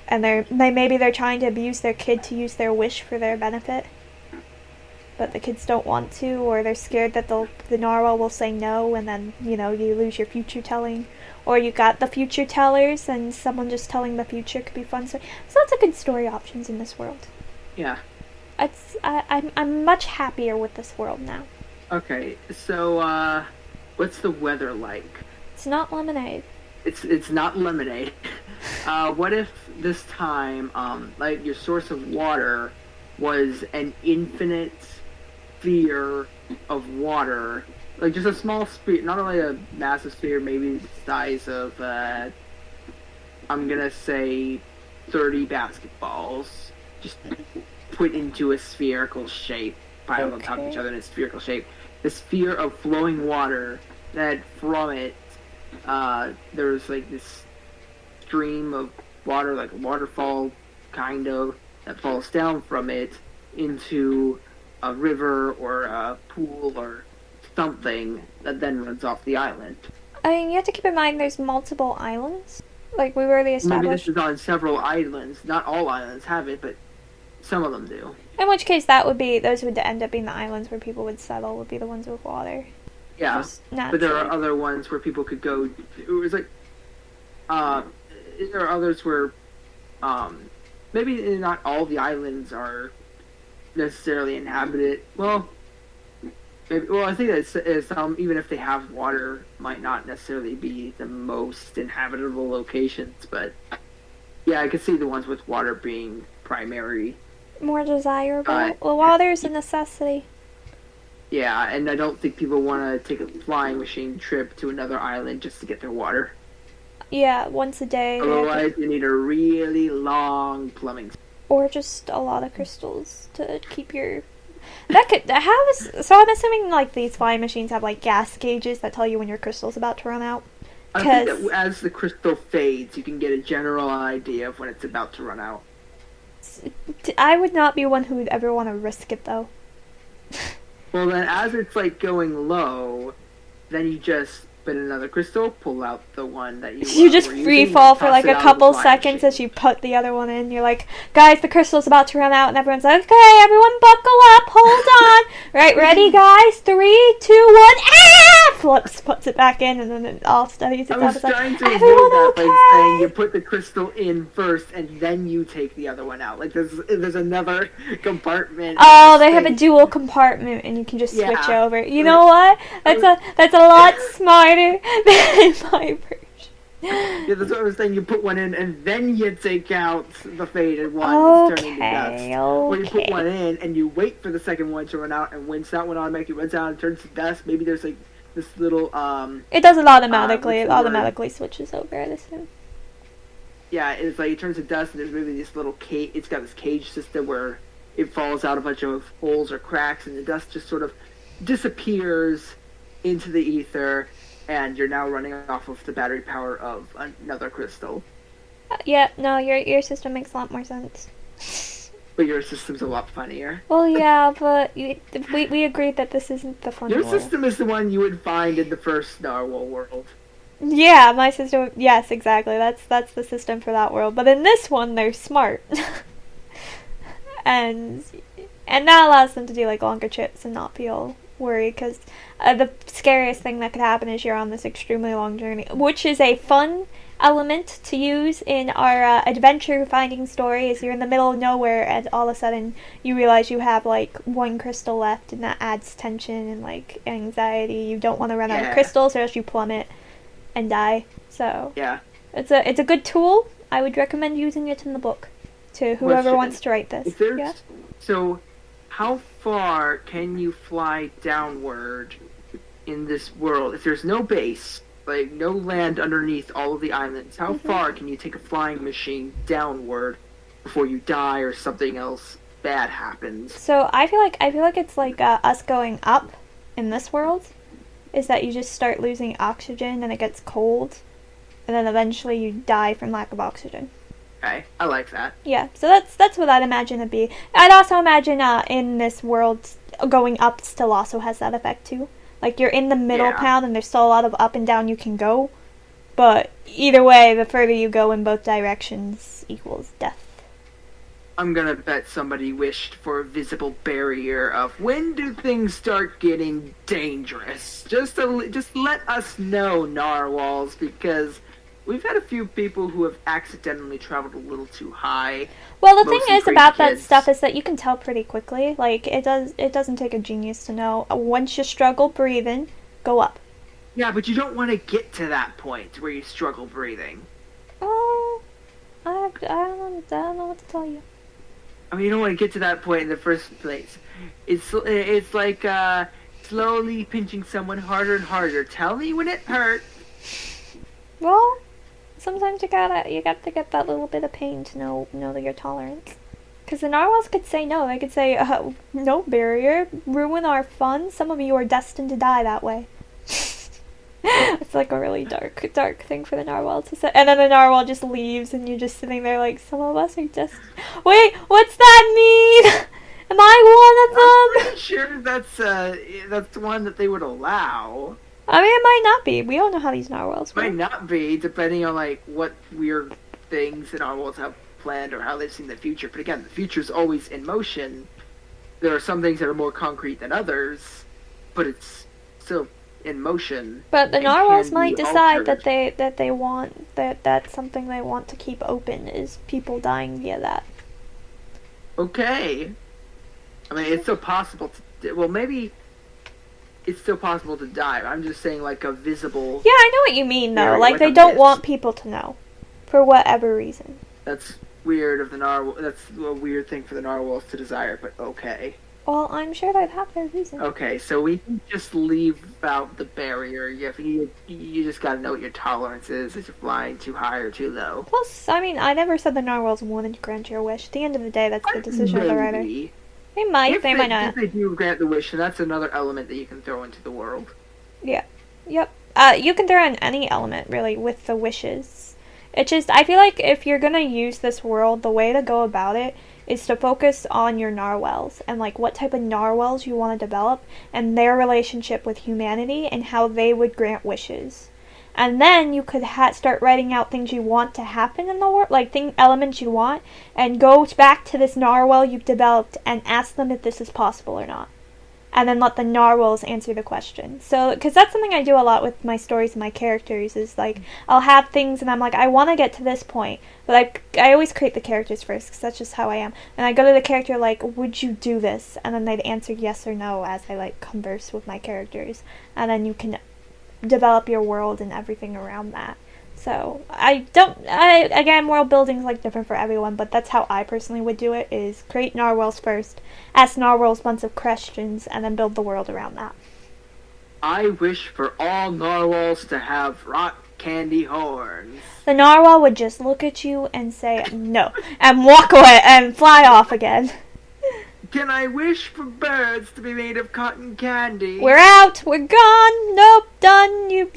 Speaker 2: And they're trying to abuse their kid to use their wish for their benefit. But the kids don't want to, or they're scared that the narwhal will say no, and then, you lose your future telling. Or you got the future tellers, and someone just telling the future could be fun. So lots of good story options in this world.
Speaker 1: Yeah.
Speaker 2: I'm much happier with this world now.
Speaker 1: Okay, so, what's the weather like?
Speaker 2: It's not lemonade.
Speaker 1: It's not lemonade. What if this time, like, your source of water was an infinite sphere of water, like just a small sphere, not only a massive sphere, maybe the size of, I'm gonna say 30 basketballs, just put into a spherical shape, piled on top of each other in a spherical shape. The sphere of flowing water that from it, there's like this stream of water, like a waterfall, kind of, that falls down from it into a river or a pool or something that then runs off the island.
Speaker 2: I mean, you have to keep in mind there's multiple islands. Like, we've already established.
Speaker 1: Maybe this is on several islands. Not all islands have it, but some of them do.
Speaker 2: In which case, those would end up being the islands where people would settle, would be the ones with water.
Speaker 1: Yeah, but there are other ones where people could go. It was like, there are others where, maybe not all the islands are necessarily inhabited. Well, I think that some, even if they have water, might not necessarily be the most inhabitable locations. But yeah, I could see the ones with water being primary.
Speaker 2: More desirable. Well, water's a necessity.
Speaker 1: Yeah, and I don't think people want to take a flying machine trip to another island just to get their water.
Speaker 2: Yeah, once a day.
Speaker 1: Otherwise, you need a really long plumbing.
Speaker 2: Or just a lot of crystals to keep your... So I'm assuming, like, these flying machines have, like, gas gauges that tell you when your crystal's about to run out?
Speaker 1: I think that as the crystal fades, you can get a general idea of when it's about to run out.
Speaker 2: I would not be one who would ever want to risk it, though.
Speaker 1: Well, then, as it's, like, going low, then you just spin another crystal, pull out the one that
Speaker 2: you just free fall for, like, a couple seconds as you put the other one in. You're like, guys, the crystal's about to run out, and everyone's like, okay, everyone buckle up, hold on. Right, ready, guys? 3, 2, 1, ah! Flips, puts it back in, and then it all studies itself.
Speaker 1: I was trying to avoid that by saying you put the crystal in first, and then you take the other one out. Like, there's another compartment.
Speaker 2: Oh, they have a dual compartment, and you can just switch over. You know what? That's a lot smarter than my version.
Speaker 1: Yeah, that's what I was saying. You put one in, and then you take out the faded one, turning to dust. Or you put one in, and you wait for the second one to run out, and once that one automatically runs out and turns to dust, maybe there's like this little
Speaker 2: It does it automatically. It automatically switches over, I assume.
Speaker 1: Yeah, it's like it turns to dust, and there's maybe this little cage. It's got this cage system where it falls out a bunch of holes or cracks, and the dust just sort of disappears into the ether, and you're now running off of the battery power of another crystal.
Speaker 2: Yeah, no, your system makes a lot more sense.
Speaker 1: But your system's a lot funnier.
Speaker 2: Well, yeah, but we agreed that this isn't the fun
Speaker 1: Your
Speaker 2: world.
Speaker 1: system is the one you would find in the first narwhal world.
Speaker 2: Yeah, my system. Yes, exactly. That's the system for that world. But in this one, they're smart, and that allows them to do like longer trips and not feel worried. Because the scariest thing that could happen is you're on this extremely long journey, which is a fun element to use in our adventure finding story. Is you're in the middle of nowhere and all of a sudden you realize you have like one crystal left, and that adds tension and like anxiety. You don't want to run out of crystals or else you plummet and die. So
Speaker 1: yeah,
Speaker 2: it's a good tool. I would recommend using it in the book to whoever wants to write this. Yeah.
Speaker 1: So how far can you fly downward in this world if there's no base, like no land underneath all of the islands? How far can you take a flying machine downward before you die or something else bad happens?
Speaker 2: So I feel like it's like us going up in this world. Is that you just start losing oxygen and it gets cold, and then eventually you die from lack of oxygen.
Speaker 1: Okay, I like that.
Speaker 2: Yeah, so that's what I'd imagine it'd be. I'd also imagine in this world, going up still also has that effect too. Like you're in the middle pound and there's still a lot of up and down you can go, but either way, the further you go in both directions equals death.
Speaker 1: I'm gonna bet somebody wished for a visible barrier of when do things start getting dangerous. Just let us know, narwhals, because we've had a few people who have accidentally traveled a little too high.
Speaker 2: Well, the thing is about that stuff is that you can tell pretty quickly. Like it doesn't take a genius to know. Once you struggle breathing, go up.
Speaker 1: Yeah, but you don't want to get to that point where you struggle breathing.
Speaker 2: Oh, I don't know what to tell you.
Speaker 1: I mean, you don't want to get to that point in the first place. It's like slowly pinching someone harder and harder. Tell me when it hurts.
Speaker 2: Well, sometimes you got to get that little bit of pain to know that you're tolerant. Because the narwhals could say no. They could say, no barrier, ruin our fun. Some of you are destined to die that way. It's like a really dark thing for the narwhal to say. And then the narwhal just leaves, and you're just sitting there like, some of us are just... Wait, what's that mean? Am I one of them?
Speaker 1: I'm pretty sure that's one that they would allow.
Speaker 2: I mean, it might not be. We don't know how these narwhals work.
Speaker 1: Might not be, depending on like what weird things the narwhals have planned or how they've seen the future. But again, the future's always in motion. There are some things that are more concrete than others, but it's still in motion.
Speaker 2: But the
Speaker 1: and
Speaker 2: narwhals
Speaker 1: can
Speaker 2: might
Speaker 1: be
Speaker 2: decide
Speaker 1: altered.
Speaker 2: that they want that's something they want to keep open is people dying via that.
Speaker 1: Okay. I mean, it's still possible to... Well, maybe it's still possible to die. I'm just saying, like, a visible...
Speaker 2: Yeah, I know what you mean, though.
Speaker 1: Very,
Speaker 2: Like,
Speaker 1: like
Speaker 2: they
Speaker 1: a
Speaker 2: don't
Speaker 1: myth.
Speaker 2: want people to know. For whatever reason.
Speaker 1: That's weird of the narwhal. That's a weird thing for the narwhals to desire, but okay.
Speaker 2: Well, I'm sure they'd have their reason.
Speaker 1: Okay, so we can just leave out the barrier. You just gotta know what your tolerance is if you're flying too high or too low.
Speaker 2: Plus, I mean, I never said the narwhals wouldn't grant your wish. At the end of the day, that's the decision of the writer.
Speaker 1: Maybe.
Speaker 2: They might,
Speaker 1: If
Speaker 2: they might not.
Speaker 1: If they do grant the wish, then that's another element that you can throw into the world.
Speaker 2: Yeah. Yep. You can throw in any element, really, with the wishes. It just, I feel like if you're gonna use this world, the way to go about it is to focus on your narwhals and, like, what type of narwhals you want to develop and their relationship with humanity and how they would grant wishes. And then you could start writing out things you want to happen in the world, like elements you want, and go back to this narwhal you've developed and ask them if this is possible or not. And then let the narwhals answer the question. So, because that's something I do a lot with my stories and my characters, is like, I'll have things and I'm like, I want to get to this point, but I always create the characters first, because that's just how I am. And I go to the character like, would you do this? And then they'd answer yes or no as I, like, converse with my characters. And then you can develop your world and everything around that. So, again, world building is, like, different for everyone, but that's how I personally would do it, is create narwhals first, ask narwhals a bunch of questions, and then build the world around that.
Speaker 1: I wish for all narwhals to have rock candy horns.
Speaker 2: The narwhal would just look at you and say no, and walk away and fly off again.
Speaker 1: Can I wish for birds to be made of cotton candy?
Speaker 2: We're out. We're gone. Nope. Done. You.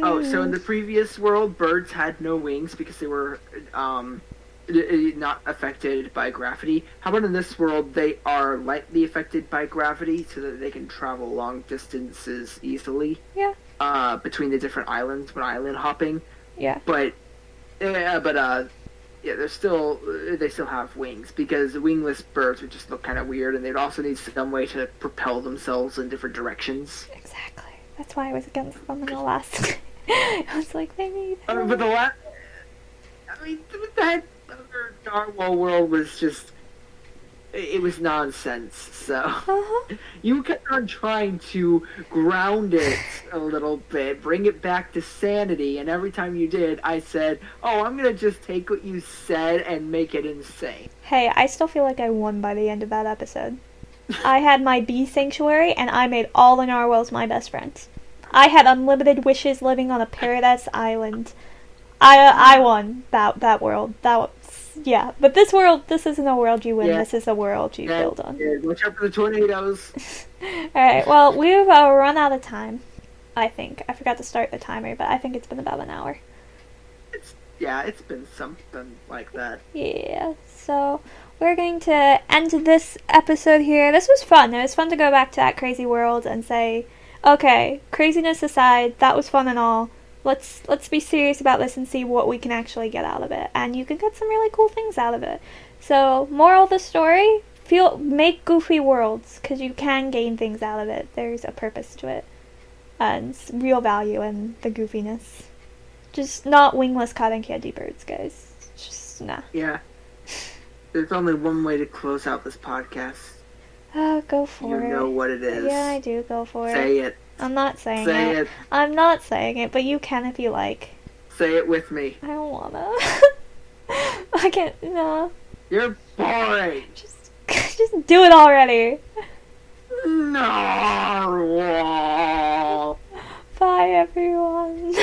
Speaker 1: Oh, so in the previous world, birds had no wings because they were not affected by gravity. How about in this world, they are lightly affected by gravity so that they can travel long distances easily?
Speaker 2: Yeah.
Speaker 1: Between the different islands when island hopping.
Speaker 2: Yeah.
Speaker 1: But yeah, they still have wings, because wingless birds would just look kind of weird, and they'd also need some way to propel themselves in different directions.
Speaker 2: Exactly. That's why I was against them in the last. I was like, they need help.
Speaker 1: But the last, I mean, that other narwhal world was just, it was nonsense. So you kept on trying to ground it a little bit, bring it back to sanity, and every time you did, I said, oh, I'm gonna just take what you said and make it insane.
Speaker 2: Hey, I still feel like I won by the end of that episode. I had my bee sanctuary, and I made all the narwhals my best friends. I had unlimited wishes living on a paradise island. I won that world. Yeah, but this world, this isn't a world you win. Yeah. This is a world you build on.
Speaker 1: Yeah, watch out for the tornadoes.
Speaker 2: Alright, well, we've run out of time, I think. I forgot to start the timer, but I think it's been about an hour.
Speaker 1: It's been something like that.
Speaker 2: Yeah, so we're going to end this episode here. This was fun. It was fun to go back to that crazy world and say, okay, craziness aside, that was fun and all. Let's be serious about this and see what we can actually get out of it. And you can get some really cool things out of it. So, moral of the story, make goofy worlds, because you can gain things out of it. There's a purpose to it. And real value in the goofiness. Just not wingless cotton candy birds, guys. Just, nah.
Speaker 1: Yeah. There's only one way to close out this podcast.
Speaker 2: Oh, go for it.
Speaker 1: You know what it is.
Speaker 2: Yeah, I do. Go for it.
Speaker 1: Say it.
Speaker 2: I'm not saying
Speaker 1: Say it.
Speaker 2: I'm not saying it, but you can if you like.
Speaker 1: Say it with me.
Speaker 2: I don't wanna. I can't. No.
Speaker 1: You're boring.
Speaker 2: Just do it already.
Speaker 1: Narwhal.
Speaker 2: Bye, everyone.